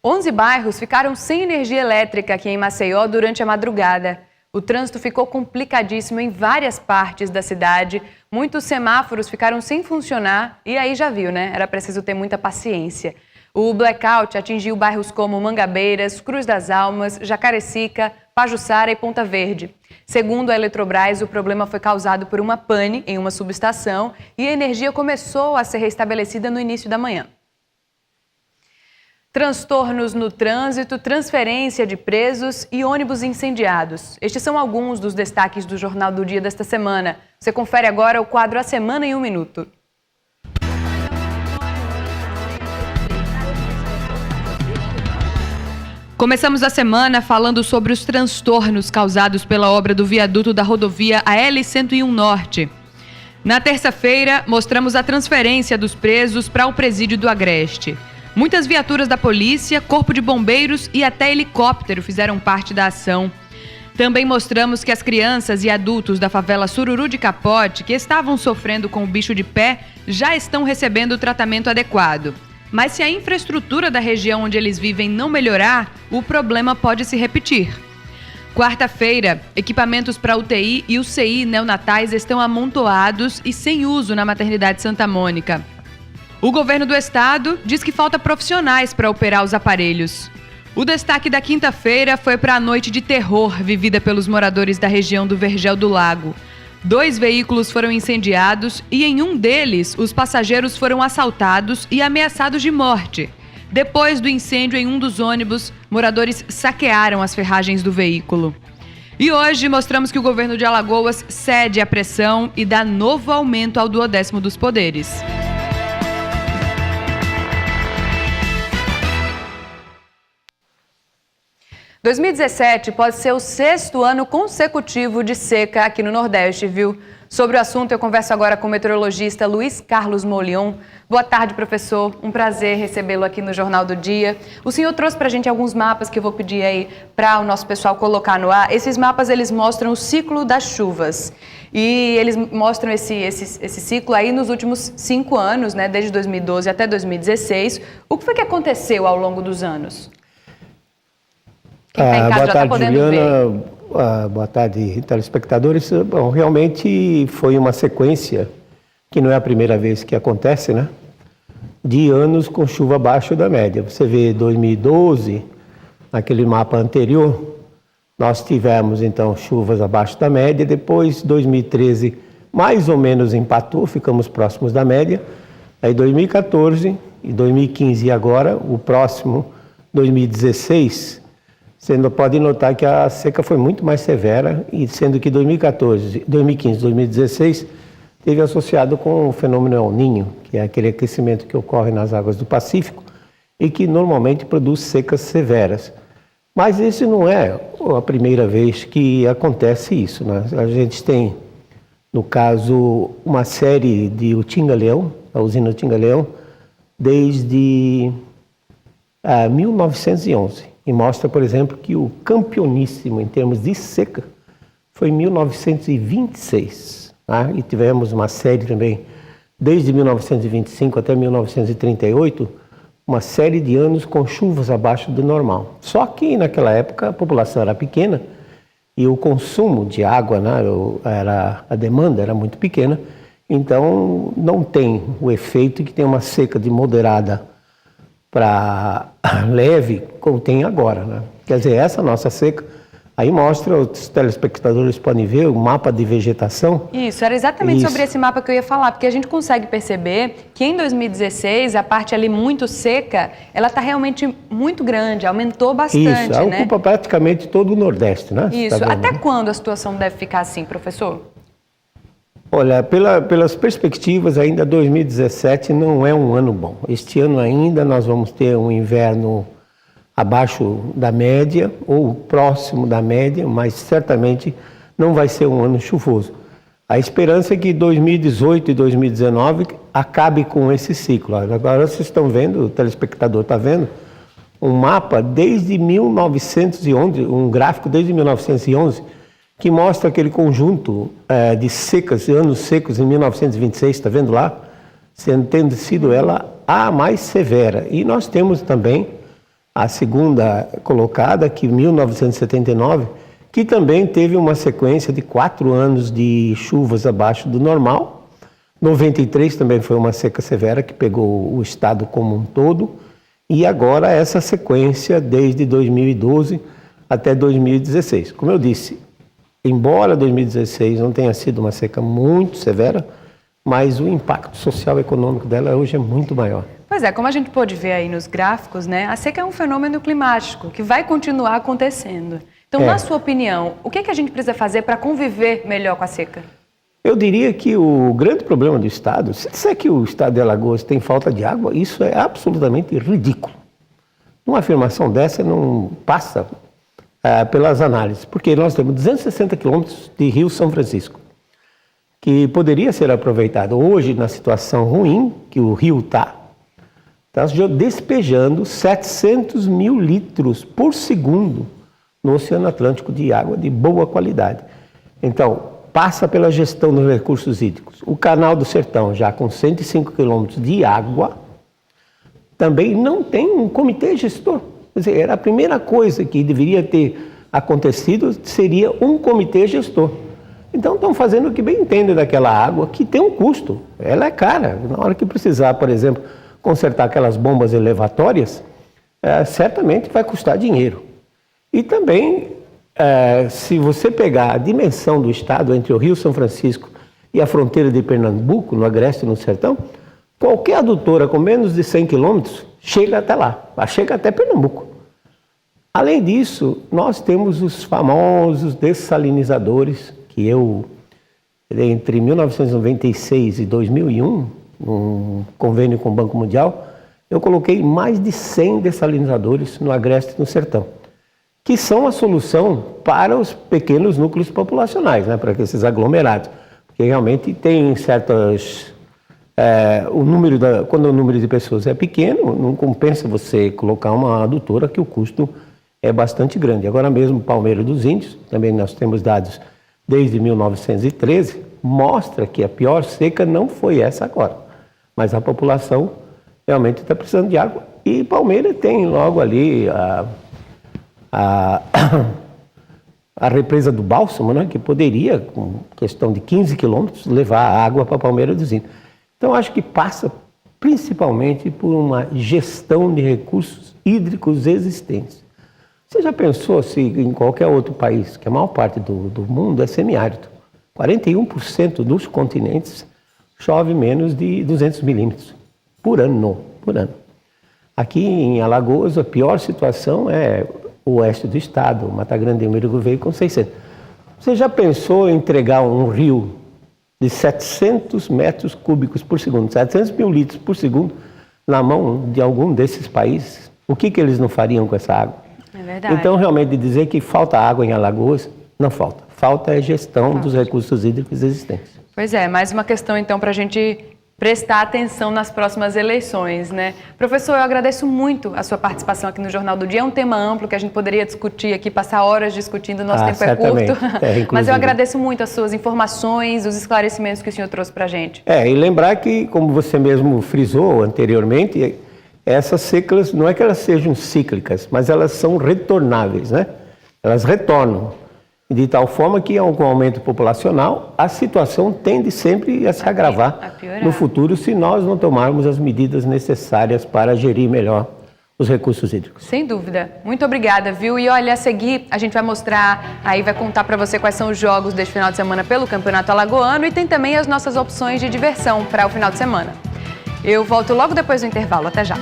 11 bairros ficaram sem energia elétrica aqui em Maceió durante a madrugada. O trânsito ficou complicadíssimo em várias partes da cidade. Muitos semáforos ficaram sem funcionar e aí já viu, né? Era preciso ter muita paciência. O blackout atingiu bairros como Mangabeiras, Cruz das Almas, Jacarecica, Pajuçara e Ponta Verde. Segundo a Eletrobras, o problema foi causado por uma pane em uma subestação e a energia começou a ser restabelecida no início da manhã. Transtornos no trânsito, transferência de presos e ônibus incendiados. Estes são alguns dos destaques do Jornal do Dia desta semana. Você confere agora o quadro A Semana em um Minuto. Começamos a semana falando sobre os transtornos causados pela obra do viaduto da rodovia AL-101 Norte. Na terça-feira, mostramos a transferência dos presos para o presídio do Agreste. Muitas viaturas da polícia, corpo de bombeiros e até helicóptero fizeram parte da ação. Também mostramos que as crianças e adultos da favela Sururu de Capote, que estavam sofrendo com o bicho de pé, já estão recebendo o tratamento adequado. Mas se a infraestrutura da região onde eles vivem não melhorar, o problema pode se repetir. Quarta-feira, equipamentos para UTI e UCI neonatais estão amontoados e sem uso na maternidade Santa Mônica. O governo do estado diz que falta profissionais para operar os aparelhos. O destaque da quinta-feira foi para a noite de terror vivida pelos moradores da região do Vergel do Lago. 2 veículos foram incendiados e em um deles os passageiros foram assaltados e ameaçados de morte. Depois do incêndio em um dos ônibus, moradores saquearam as ferragens do veículo. E hoje mostramos que o governo de Alagoas cede à pressão e dá novo aumento ao 10º dos poderes. – 2017 pode ser o 6º ano consecutivo de seca aqui no Nordeste, viu? Sobre o assunto, eu converso agora com o meteorologista Luiz Carlos Molion. Boa tarde, professor. Um prazer recebê-lo aqui no Jornal do Dia. O senhor trouxe para a gente alguns mapas que eu vou pedir aí para o nosso pessoal colocar no ar. Esses mapas, eles mostram o ciclo das chuvas. E eles mostram esse ciclo aí nos últimos 5 anos, né? Desde 2012 até 2016. O que foi que aconteceu ao longo dos anos? Quem está em casa já está podendo ver. Boa tarde, telespectadores. Bom, realmente foi uma sequência, que não é a primeira vez que acontece, né? De anos com chuva abaixo da média. Você vê 2012, naquele mapa anterior, nós tivemos então chuvas abaixo da média. Depois, 2013, mais ou menos empatou, ficamos próximos da média. Aí 2014 e 2015 e agora, o próximo, 2016... Você pode notar que a seca foi muito mais severa, e sendo que 2014, 2015, 2016 teve associado com o fenômeno El Niño, que é aquele aquecimento que ocorre nas águas do Pacífico e que normalmente produz secas severas. Mas isso não é a primeira vez que acontece isso, né? A gente tem, no caso, uma série de Utinga-Leão, a usina Utinga-Leão, desde 1911. E mostra, por exemplo, que o campeoníssimo em termos de seca foi em 1926. Tá? E tivemos uma série também, desde 1925 até 1938, uma série de anos com chuvas abaixo do normal. Só que naquela época a população era pequena e o consumo de água, né, a demanda era muito pequena, então não tem o efeito que tem uma seca de moderada para leve, como tem agora, né? Quer dizer, essa nossa seca, aí mostra, os telespectadores podem ver o mapa de vegetação. Isso, era exatamente sobre esse mapa que eu ia falar, porque a gente consegue perceber que em 2016, a parte ali muito seca, ela está realmente muito grande, aumentou bastante, isso, né? Ocupa praticamente todo o Nordeste, né? Isso, tá até quando a situação deve ficar assim, professor? Olha, pelas perspectivas, ainda 2017 não é um ano bom. Este ano ainda nós vamos ter um inverno abaixo da média ou próximo da média, mas certamente não vai ser um ano chuvoso. A esperança é que 2018 e 2019 acabe com esse ciclo. Agora vocês estão vendo, o telespectador está vendo, um mapa desde 1911, um gráfico desde 1911, que mostra aquele conjunto de secas, anos secos em 1926, está vendo lá? Tendo sido ela a mais severa. E nós temos também a segunda colocada, que 1979, que também teve uma sequência de 4 anos de chuvas abaixo do normal. 93 também foi uma seca severa que pegou o estado como um todo. E agora essa sequência desde 2012 até 2016. Como eu disse, embora 2016 não tenha sido uma seca muito severa, mas o impacto social e econômico dela hoje é muito maior. Pois é, como a gente pôde ver aí nos gráficos, né, a seca é um fenômeno climático que vai continuar acontecendo. Então, na sua opinião, o que a gente precisa fazer para conviver melhor com a seca? Eu diria que o grande problema do estado, se disser que o estado de Alagoas tem falta de água, isso é absolutamente ridículo. Uma afirmação dessa não passa pelas análises, porque nós temos 260 quilômetros de Rio São Francisco, que poderia ser aproveitado hoje na situação ruim que o rio está despejando 700 mil litros por segundo no Oceano Atlântico de água de boa qualidade. Então, passa pela gestão dos recursos hídricos. O Canal do Sertão, já com 105 quilômetros de água, também não tem um comitê gestor. Quer dizer, era a primeira coisa que deveria ter acontecido, seria um comitê gestor. Então, estão fazendo o que bem entendem daquela água, que tem um custo. Ela é cara. Na hora que precisar, por exemplo, consertar aquelas bombas elevatórias, certamente vai custar dinheiro. E também, se você pegar a dimensão do estado entre o Rio São Francisco e a fronteira de Pernambuco, no Agreste e no Sertão, qualquer adutora com menos de 100 quilômetros chega até lá, chega até Pernambuco. Além disso, nós temos os famosos dessalinizadores, que eu, entre 1996 e 2001, num convênio com o Banco Mundial, eu coloquei mais de 100 dessalinizadores no Agreste e no Sertão, que são a solução para os pequenos núcleos populacionais, né, para esses aglomerados, porque realmente tem certas... quando o número de pessoas é pequeno, não compensa você colocar uma adutora, que o custo é bastante grande. Agora mesmo, Palmeira dos Índios, também nós temos dados desde 1913, mostra que a pior seca não foi essa agora, mas a população realmente está precisando de água. E Palmeira tem logo ali a represa do Bálsamo, né, que poderia, com questão de 15 quilômetros, levar água para Palmeira dos Índios. Então, acho que passa principalmente por uma gestão de recursos hídricos existentes. Você já pensou se em qualquer outro país, que a maior parte do mundo é semiárido, 41% dos continentes chove menos de 200 milímetros por ano. Aqui em Alagoas, a pior situação é o oeste do estado, Mata Grande e Uruguai com 600. Você já pensou em entregar um rio de 700 metros cúbicos por segundo, 700 mil litros por segundo, na mão de algum desses países? O que eles não fariam com essa água? É verdade. Então, realmente, dizer que falta água em Alagoas, não falta. Falta a gestão dos recursos hídricos existentes. Pois é, mais uma questão, então, para a gente prestar atenção nas próximas eleições, né? Professor, eu agradeço muito a sua participação aqui no Jornal do Dia. É um tema amplo que a gente poderia discutir aqui, passar horas discutindo, nosso tempo certamente. é curto. Mas eu agradeço muito as suas informações, os esclarecimentos que o senhor trouxe para a gente. E lembrar que, como você mesmo frisou anteriormente, essas secas, não é que elas sejam cíclicas, mas elas são retornáveis, né? Elas retornam. De tal forma que, com o aumento populacional, a situação tende sempre a se agravar no futuro, se nós não tomarmos as medidas necessárias para gerir melhor os recursos hídricos. Sem dúvida. Muito obrigada, viu? E olha, a seguir a gente vai mostrar, aí vai contar para você quais são os jogos deste final de semana pelo Campeonato Alagoano e tem também as nossas opções de diversão para o final de semana. Eu volto logo depois do intervalo. Até já.